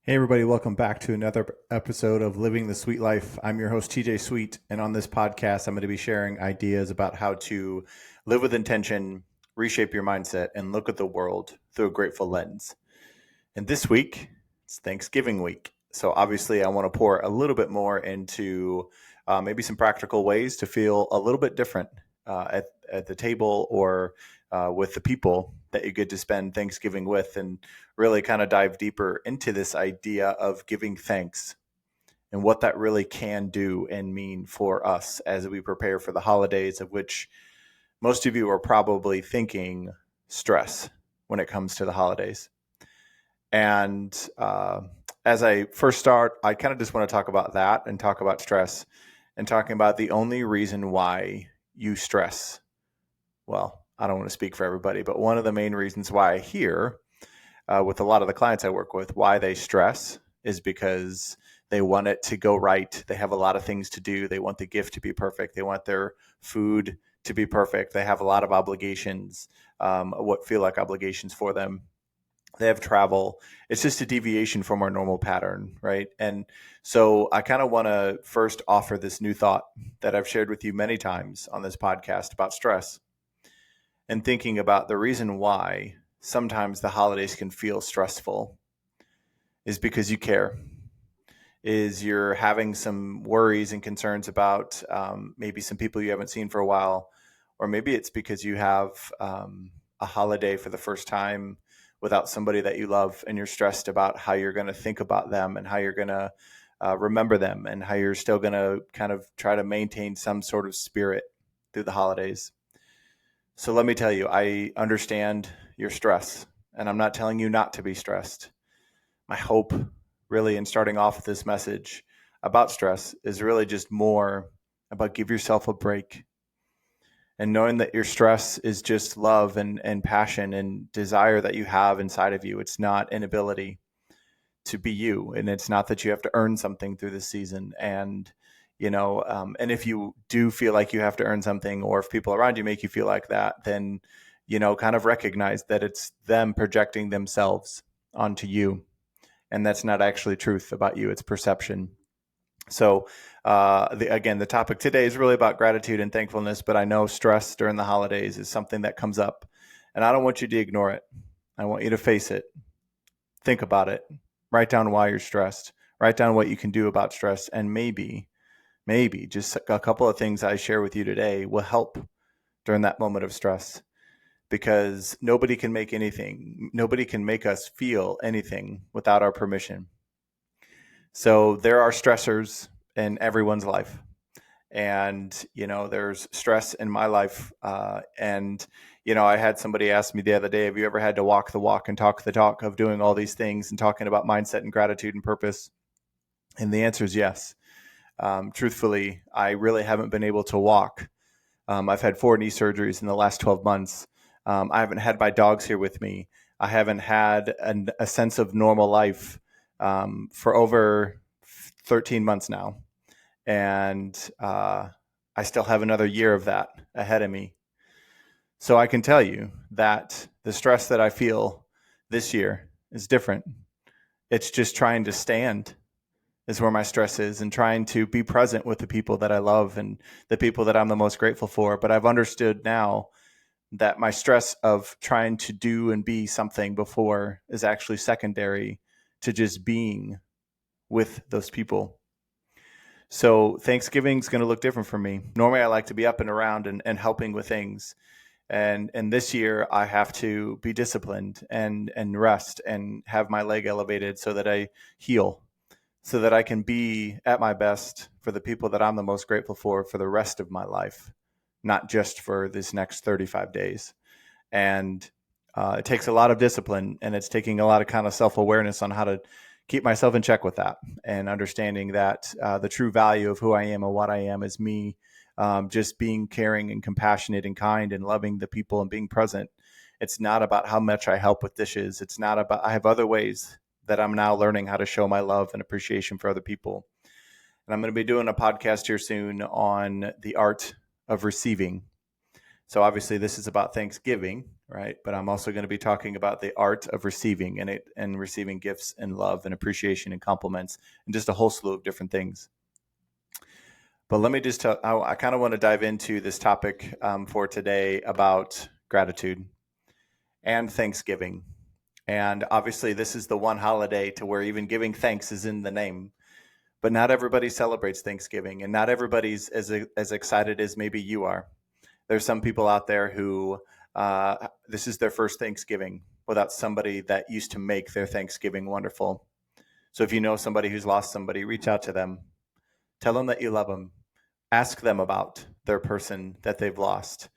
Hey, everybody, welcome back to another episode of Living the Sweet Life. I'm your host, TJ Sweet, and on this podcast, I'm going to be sharing ideas about how to live with intention, reshape your mindset, and look at the world through a grateful lens. And this week, it's Thanksgiving week. So obviously, I want to pour a little bit more into maybe some practical ways to feel a little bit different at the table or with the people that you get to spend Thanksgiving with, and really kind of dive deeper into this idea of giving thanks and what that really can do and mean for us as we prepare for the holidays, of which most of you are probably thinking stress when it comes to the holidays. And as I first start, I kind of just want to talk about that and talk about stress and talking about the only reason why you stress. Well, I don't want to speak for everybody, but one of the main reasons why I hear with a lot of the clients I work with, why they stress is because they want it to go right. They have a lot of things to do. They want the gift to be perfect. They want their food to be perfect. They have a lot of obligations, what feel like obligations for them. They have travel. It's just a deviation from our normal pattern, right? And so I kind of want to first offer this new thought that I've shared with you many times on this podcast about stress and thinking about the reason why sometimes the holidays can feel stressful is because you care, is you're having some worries and concerns about maybe some people you haven't seen for a while, or maybe it's because you have a holiday for the first time without somebody that you love, and you're stressed about how you're going to think about them and how you're going to remember them and how you're still going to kind of try to maintain some sort of spirit through the holidays. So let me tell you, I understand your stress, and I'm not telling you not to be stressed. My hope, really, in starting off with this message about stress is really just more about give yourself a break and knowing that your stress is just love and passion and desire that you have inside of you. It's not inability to be you, and it's not that you have to earn something through this season. And if you do feel like you have to earn something, or if people around you make you feel like that, then kind of recognize that it's them projecting themselves onto you, and that's not actually truth about you. It's perception. So again, the topic today is really about gratitude and thankfulness, but I know stress during the holidays is something that comes up, and I don't want you to ignore it. I want you to face it. Think about it. Write down why you're stressed. Write down what you can do about stress, and maybe just a couple of things I share with you today will help during that moment of stress, because nobody can make us feel anything without our permission. So there are stressors in everyone's life. And, there's stress in my life. I had somebody ask me the other day, have you ever had to walk the walk and talk the talk of doing all these things and talking about mindset and gratitude and purpose? And the answer is yes. Truthfully, I really haven't been able to walk. I've had 4 knee surgeries in the last 12 months. I haven't had my dogs here with me. I haven't had a sense of normal life for over 13 months now. And I still have another year of that ahead of me. So I can tell you that the stress that I feel this year is different. It's just trying to stand is where my stress is, and trying to be present with the people that I love and the people that I'm the most grateful for. But I've understood now that my stress of trying to do and be something before is actually secondary to just being with those people. So Thanksgiving's going to look different for me. Normally, I like to be up and around and helping with things. And this year, I have to be disciplined and rest and have my leg elevated so that I heal, so that I can be at my best for the people that I'm the most grateful for the rest of my life, not just for this next 35 days. And it takes a lot of discipline, and it's taking a lot of kind of self-awareness on how to keep myself in check with that, and understanding that the true value of who I am and what I am is me just being caring and compassionate and kind and loving the people and being present. It's not about how much I help with dishes. It's not about, I have other ways that I'm now learning how to show my love and appreciation for other people. And I'm going to be doing a podcast here soon on the art of receiving. So obviously this is about Thanksgiving, right? But I'm also going to be talking about the art of receiving and receiving gifts and love and appreciation and compliments and just a whole slew of different things. But let me just tell, I kind of want to dive into this topic for today about gratitude and Thanksgiving. And obviously, this is the one holiday to where even giving thanks is in the name. But not everybody celebrates Thanksgiving, and not everybody's as excited as maybe you are. There's some people out there who this is their first Thanksgiving without somebody that used to make their Thanksgiving wonderful. So if you know somebody who's lost somebody, reach out to them. Tell them that you love them. Ask them about their person that they've lost.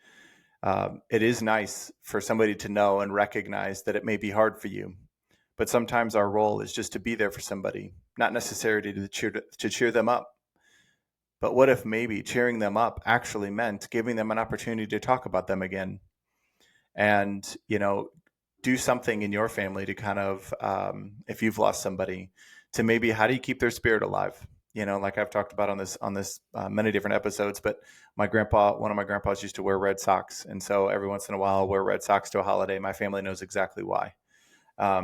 It is nice for somebody to know and recognize that it may be hard for you. But sometimes our role is just to be there for somebody, not necessarily to cheer them up. But what if maybe cheering them up actually meant giving them an opportunity to talk about them again? And, do something in your family to kind of, if you've lost somebody, to maybe how do you keep their spirit alive? Like I've talked about on this many different episodes, but one of my grandpas used to wear red socks. And so every once in a while I'll wear red socks to a holiday. My family knows exactly why.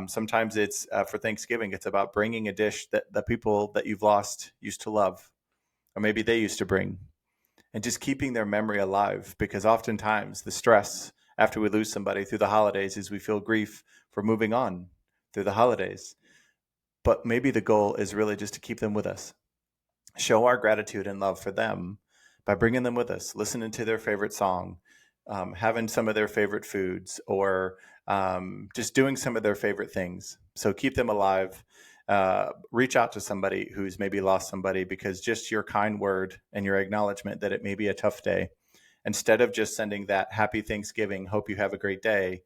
Sometimes it's for Thanksgiving, it's about bringing a dish that the people that you've lost used to love, or maybe they used to bring, and just keeping their memory alive. Because oftentimes the stress after we lose somebody through the holidays is we feel grief for moving on through the holidays. But maybe the goal is really just to keep them with us, show our gratitude and love for them by bringing them with us, listening to their favorite song, having some of their favorite foods, or just doing some of their favorite things. So keep them alive. Reach out to somebody who's maybe lost somebody, because just your kind word and your acknowledgement that it may be a tough day, instead of just sending that happy Thanksgiving, hope you have a great day,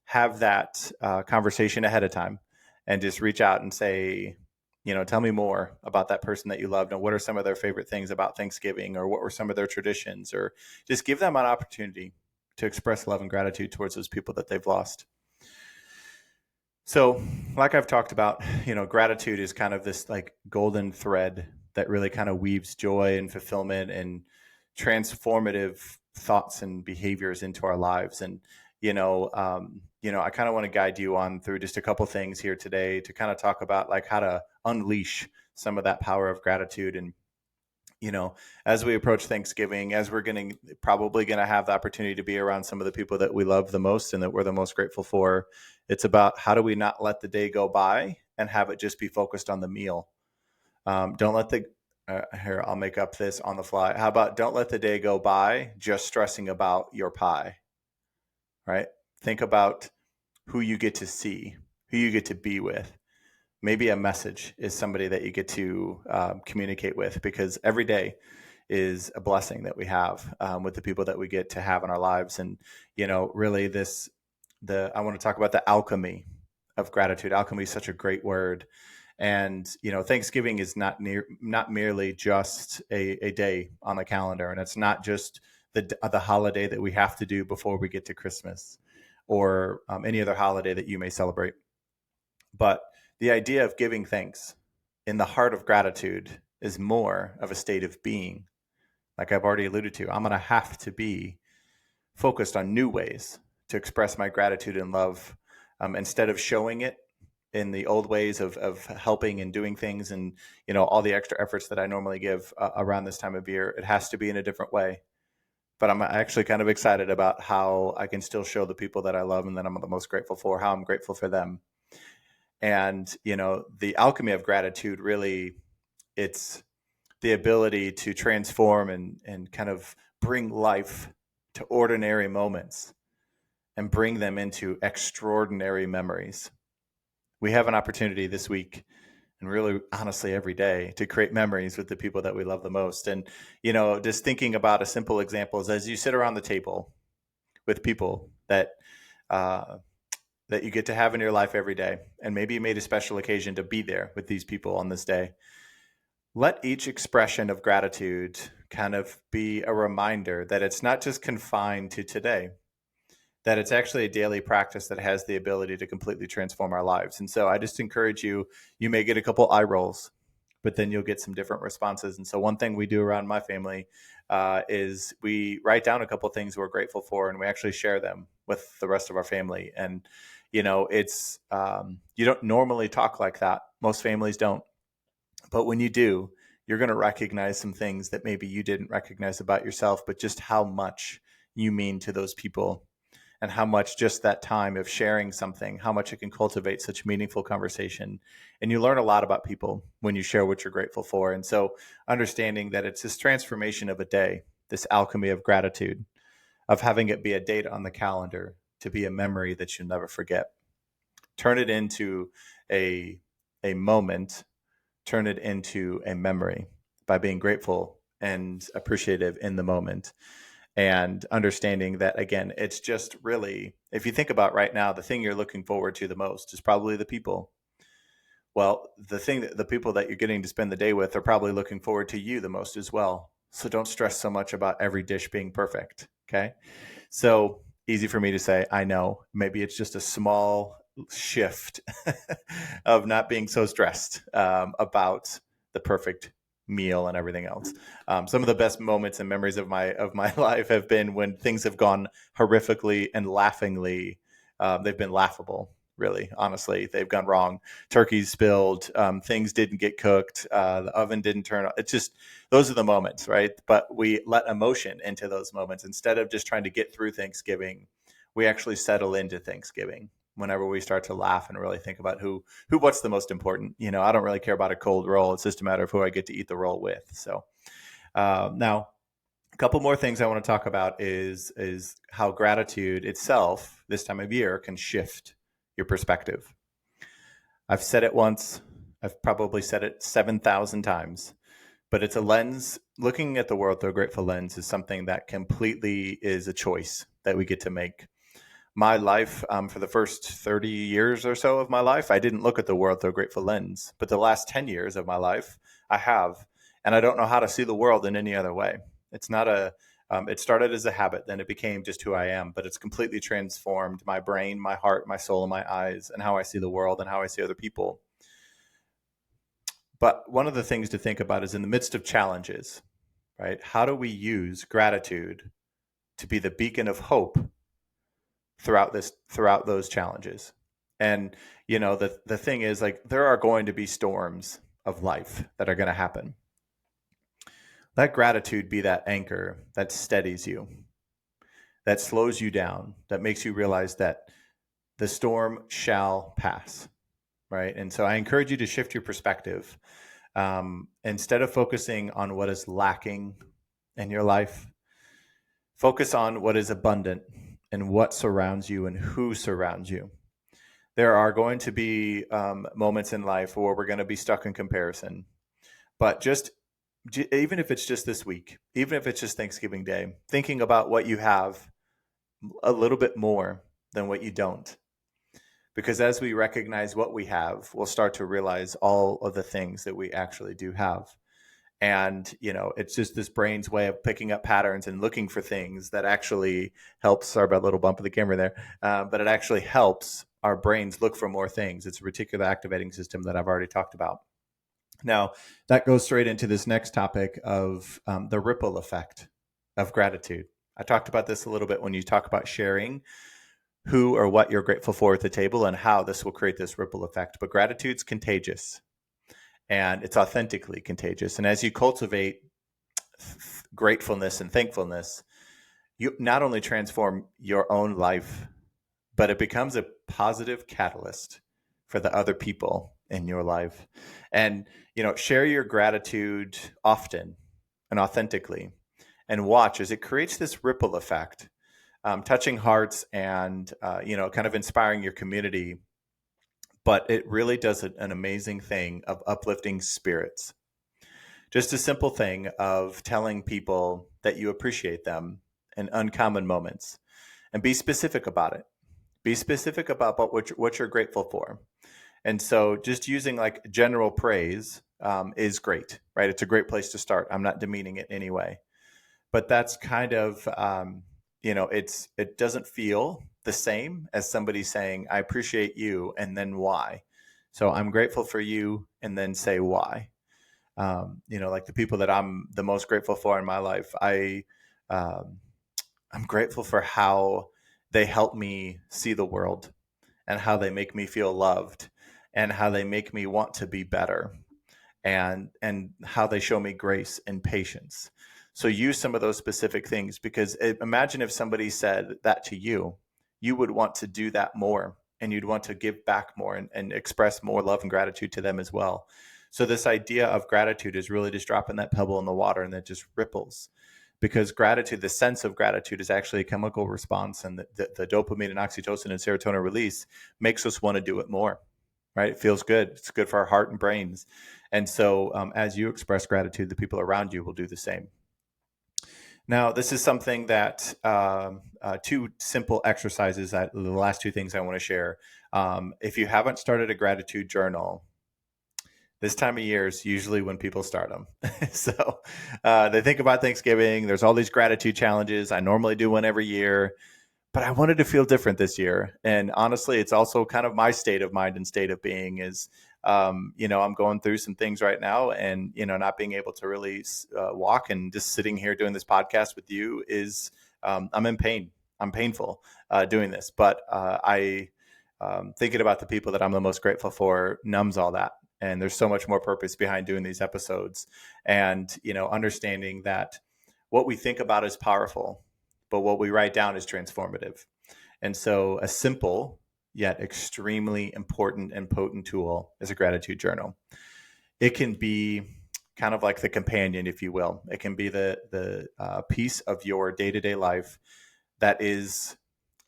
have that conversation ahead of time and just reach out and say, tell me more about that person that you loved, and what are some of their favorite things about Thanksgiving, or what were some of their traditions, or just give them an opportunity to express love and gratitude towards those people that they've lost. So, like I've talked about, gratitude is kind of this like golden thread that really kind of weaves joy and fulfillment and transformative thoughts and behaviors into our lives. And I kind of want to guide you on through just a couple things here today to kind of talk about like how to unleash some of that power of gratitude. And as we approach Thanksgiving, as we're probably going to have the opportunity to be around some of the people that we love the most and that we're the most grateful for, it's about how do we not let the day go by and have it just be focused on the meal. Don't let here, I'll make up this on the fly. How about don't let the day go by just stressing about your pie, right? Think about who you get to see, who you get to be with. Maybe a message is somebody that you get to communicate with, because every day is a blessing that we have with the people that we get to have in our lives. And, really I want to talk about the alchemy of gratitude. Alchemy is such a great word. And, Thanksgiving is not merely just a day on the calendar. And it's not just the holiday that we have to do before we get to Christmas, or any other holiday that you may celebrate. But the idea of giving thanks in the heart of gratitude is more of a state of being. Like I've already alluded to, I'm going to have to be focused on new ways to express my gratitude and love, instead of showing it in the old ways of helping and doing things and, all the extra efforts that I normally give around this time of year. It has to be in a different way. But I'm actually kind of excited about how I can still show the people that I love and that I'm the most grateful for, how I'm grateful for them. And, the alchemy of gratitude, really, it's the ability to transform and kind of bring life to ordinary moments and bring them into extraordinary memories. We have an opportunity this week, and really honestly every day, to create memories with the people that we love the most. And, just thinking about a simple example is as you sit around the table with people that you get to have in your life every day, and maybe you made a special occasion to be there with these people on this day, let each expression of gratitude kind of be a reminder that it's not just confined to today, that it's actually a daily practice that has the ability to completely transform our lives. And so I just encourage you may get a couple eye rolls, but then you'll get some different responses. And so one thing we do around my family is we write down a couple things we're grateful for, and we actually share them with the rest of our family. And, it's, you don't normally talk like that. Most families don't. But when you do, you're going to recognize some things that maybe you didn't recognize about yourself, but just how much you mean to those people, and how much just that time of sharing something, how much it can cultivate such meaningful conversation. And you learn a lot about people when you share what you're grateful for. And so understanding that it's this transformation of a day, this alchemy of gratitude, of having it be a date on the calendar to be a memory that you'll never forget. Turn it into a moment, turn it into a memory by being grateful and appreciative in the moment. And understanding that, again, it's just really, if you think about right now, the thing you're looking forward to the most is probably the people. Well, the people that you're getting to spend the day with are probably looking forward to you the most as well. So don't stress so much about every dish being perfect. Okay. So easy for me to say, I know. Maybe it's just a small shift of not being so stressed about the perfect meal and everything else. Some of the best moments and memories of my life have been when things have gone horrifically and laughingly. They've been laughable, really. Honestly, they've gone wrong. Turkeys spilled. Things didn't get cooked. The oven didn't turn on. It's just, those are the moments, right? But we let emotion into those moments instead of just trying to get through Thanksgiving. We actually settle into Thanksgiving whenever we start to laugh and really think about what's the most important. I don't really care about a cold roll. It's just a matter of who I get to eat the roll with. So now, a couple more things I want to talk about is how gratitude itself this time of year can shift your perspective. I've said it once. I've probably said it 7,000 times. But it's a lens. Looking at the world through a grateful lens is something that completely is a choice that we get to make. My life, for the first 30 years or so of my life, I didn't look at the world through a grateful lens. But the last 10 years of my life, I have. And I don't know how to see the world in any other way. It's not it started as a habit, then it became just who I am. But it's completely transformed my brain, my heart, my soul, and my eyes, and how I see the world and how I see other people. But one of the things to think about is in the midst of challenges, right? How do we use gratitude to be the beacon of hope throughout those challenges? And the thing is, like, there are going to be storms of life that are going to happen. Let gratitude be that anchor that steadies you, that slows you down, that makes you realize that the storm shall pass, right? And so I encourage you to shift your perspective. Instead of focusing on what is lacking in your life, focus on what is abundant and what surrounds you and who surrounds you. There are going to be moments in life where we're going to be stuck in comparison, but even if it's just this week, even if it's just Thanksgiving Day, thinking about what you have a little bit more than what you don't. Because as we recognize what we have, we'll start to realize all of the things that we actually do have. And, it's just this brain's way of picking up patterns and looking for things that actually helps. Sorry about a little bump of the camera there. But it actually helps our brains look for more things. It's a reticular activating system that I've already talked about. Now, that goes straight into this next topic of the ripple effect of gratitude. I talked about this a little bit when you talk about sharing who or what you're grateful for at the table and how this will create this ripple effect. But gratitude's contagious, and it's authentically contagious. And as you cultivate gratefulness and thankfulness, you not only transform your own life, but it becomes a positive catalyst for the other people in your life. And, share your gratitude often and authentically, and watch as it creates this ripple effect, touching hearts and, kind of inspiring your community. But it really does an amazing thing of uplifting spirits. Just a simple thing of telling people that you appreciate them in uncommon moments, and be specific about it. Be specific about what you're grateful for. And so just using like general praise is great, right? It's a great place to start. I'm not demeaning it anyway. But that's kind of, it doesn't feel the same as somebody saying, I appreciate you, and then why. So I'm grateful for you, and then say why. Like the people that I'm the most grateful for in my life, I'm grateful for how they help me see the world, and how they make me feel loved, and how they make me want to be better, and how they show me grace and patience. So use some of those specific things, because imagine if somebody said that to you, you would want to do that more, and you'd want to give back more, and express more love and gratitude to them as well. So this idea of gratitude is really just dropping that pebble in the water, and it just ripples, because gratitude, the sense of gratitude, is actually a chemical response, and the dopamine and oxytocin and serotonin release makes us want to do it more. Right? It feels good. It's good for our heart and brains. And so, as you express gratitude, the people around you will do the same. Now, this is something that two simple exercises, the last two things I want to share. If you haven't started a gratitude journal, this time of year is usually when people start them. So they think about Thanksgiving. There's all these gratitude challenges. I normally do one every year, but I wanted to feel different this year. And honestly, it's also kind of my state of mind and state of being is, I'm going through some things right now, and, not being able to really walk, and just sitting here doing this podcast with you is, I'm in pain. I'm painful doing this, but I thinking about the people that I'm the most grateful for numbs all that. And there's so much more purpose behind doing these episodes, and, understanding that what we think about is powerful, but what we write down is transformative. And so a simple yet extremely important and potent tool is a gratitude journal. It can be kind of like the companion, if you will. It can be the piece of your day-to-day life that is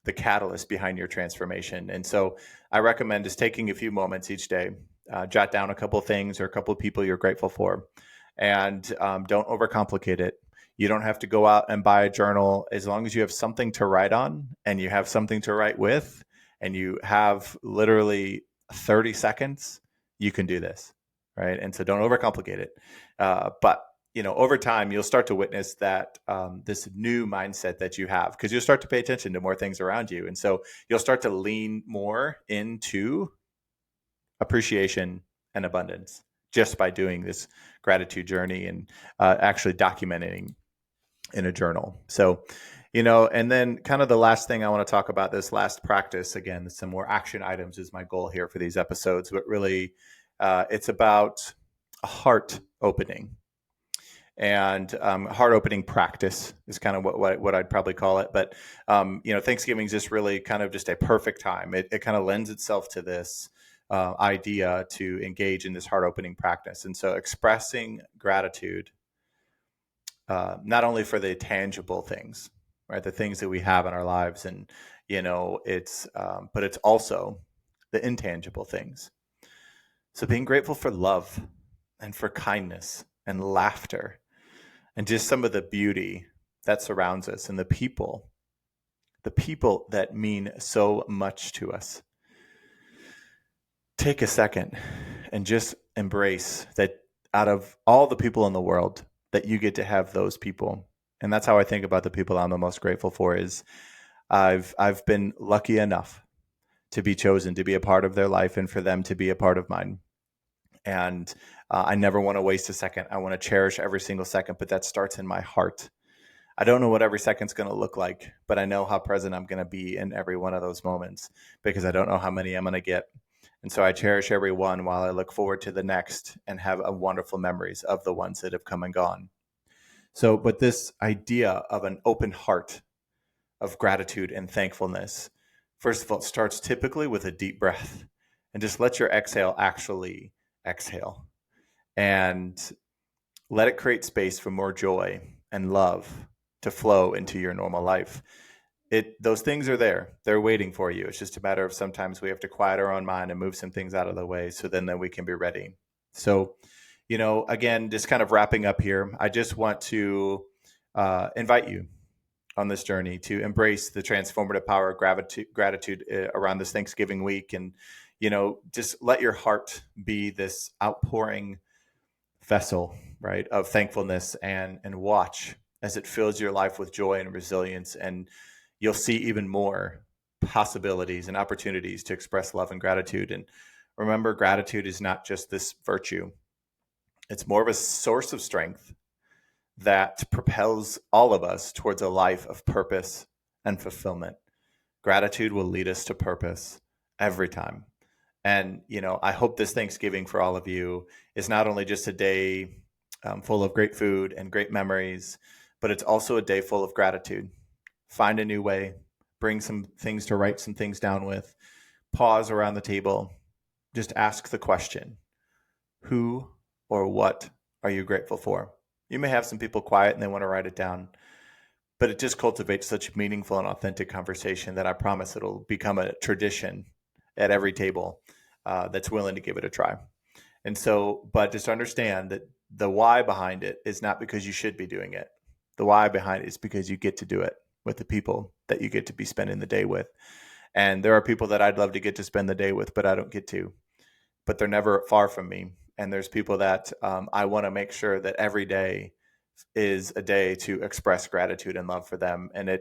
the catalyst behind your transformation. And so I recommend just taking a few moments each day, jot down a couple of things or a couple of people you're grateful for, and don't overcomplicate it. You don't have to go out and buy a journal. As long as you have something to write on, and you have something to write with, and you have literally 30 seconds, you can do this, right? And so don't overcomplicate it. But over time, you'll start to witness that this new mindset that you have, because you'll start to pay attention to more things around you. And so you'll start to lean more into appreciation and abundance just by doing this gratitude journey, and actually documenting in a journal. So, and then kind of the last thing I want to talk about, this last practice, again, some more action items is my goal here for these episodes, but really it's about a heart opening. And heart opening practice is kind of what I'd probably call it. But, Thanksgiving is just really kind of just a perfect time. It kind of lends itself to this idea to engage in this heart opening practice. And so expressing gratitude, not only for the tangible things, right, the things that we have in our lives, and, but it's also the intangible things. So being grateful for love, and for kindness and laughter, and just some of the beauty that surrounds us, and the people that mean so much to us. Take a second and just embrace that out of all the people in the world, that you get to have those people. And that's how I think about the people I'm the most grateful for, is I've been lucky enough to be chosen to be a part of their life, and for them to be a part of mine. And I never want to waste a second. I want to cherish every single second, but that starts in my heart. I don't know what every second's going to look like, but I know how present I'm going to be in every one of those moments, because I don't know how many I'm going to get. And so I cherish every one, while I look forward to the next, and have wonderful memories of the ones that have come and gone. So, but this idea of an open heart, of gratitude and thankfulness, first of all, it starts typically with a deep breath, and just let your exhale actually exhale, and let it create space for more joy and love to flow into your normal life. Those things are there. They're waiting for you. It's just a matter of sometimes we have to quiet our own mind and move some things out of the way, so then we can be ready. So, again, just kind of wrapping up here, I just want to invite you on this journey to embrace the transformative power of gratitude around this Thanksgiving week. And, just let your heart be this outpouring vessel, right, of thankfulness, and watch as it fills your life with joy and resilience. And you'll see even more possibilities and opportunities to express love and gratitude. And remember, gratitude is not just this virtue. It's more of a source of strength that propels all of us towards a life of purpose and fulfillment. Gratitude will lead us to purpose every time. And, I hope this Thanksgiving for all of you is not only just a day full of great food and great memories, but it's also a day full of gratitude. Find a new way, bring some things to write some things down with, pause around the table, just ask the question, who or what are you grateful for? You may have some people quiet and they want to write it down, but it just cultivates such meaningful and authentic conversation that I promise it'll become a tradition at every table that's willing to give it a try. And so, but just understand that the why behind it is not because you should be doing it. The why behind it is because you get to do it with the people that you get to be spending the day with. And there are people that I'd love to get to spend the day with, but I don't get to. But they're never far from me. And there's people that I want to make sure that every day is a day to express gratitude and love for them. And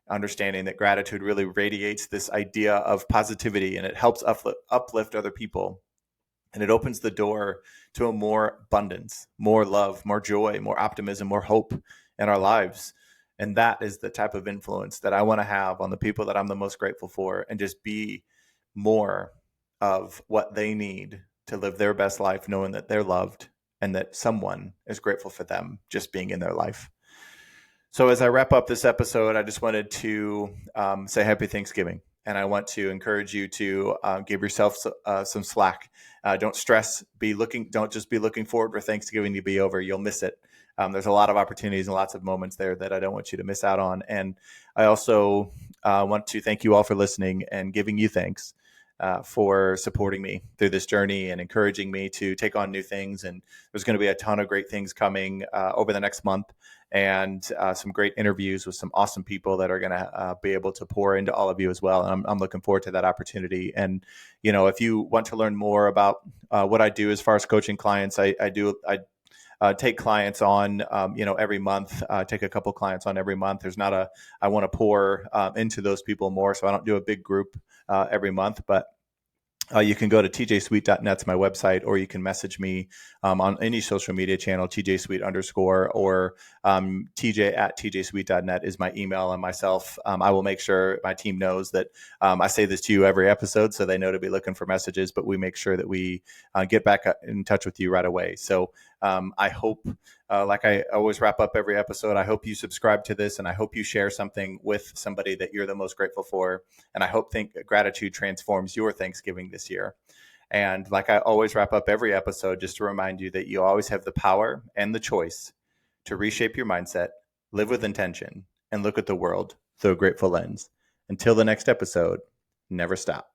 understanding that gratitude really radiates this idea of positivity, and it helps uplift other people. And it opens the door to a more abundance, more love, more joy, more optimism, more hope in our lives. And that is the type of influence that I want to have on the people that I'm the most grateful for, and just be more of what they need to live their best life, knowing that they're loved and that someone is grateful for them just being in their life. So as I wrap up this episode, I just wanted to say happy Thanksgiving. And I want to encourage you to give yourself some slack. Don't stress. Don't just be looking forward for Thanksgiving to be over. You'll miss it. There's a lot of opportunities and lots of moments there that I don't want you to miss out on. And I also want to thank you all for listening and giving you thanks for supporting me through this journey and encouraging me to take on new things. And there's going to be a ton of great things coming over the next month, and some great interviews with some awesome people that are going to be able to pour into all of you as well. And I'm looking forward to that opportunity. And, if you want to learn more about what I do as far as coaching clients, I take clients on, every month, take a couple clients on every month. I want to pour into those people more. So I don't do a big group every month, but you can go to tjsweet.net, it's my website, or you can message me on any social media channel, tjsweet_, or tj@tjsweet.net is my email. And myself, I will make sure my team knows that I say this to you every episode, so they know to be looking for messages, but we make sure that we get back in touch with you right away. So I hope, like I always wrap up every episode, I hope you subscribe to this, and I hope you share something with somebody that you're the most grateful for. And I hope gratitude transforms your Thanksgiving this year. And like I always wrap up every episode, just to remind you that you always have the power and the choice to reshape your mindset, live with intention, and look at the world through a grateful lens. Until the next episode, never stop.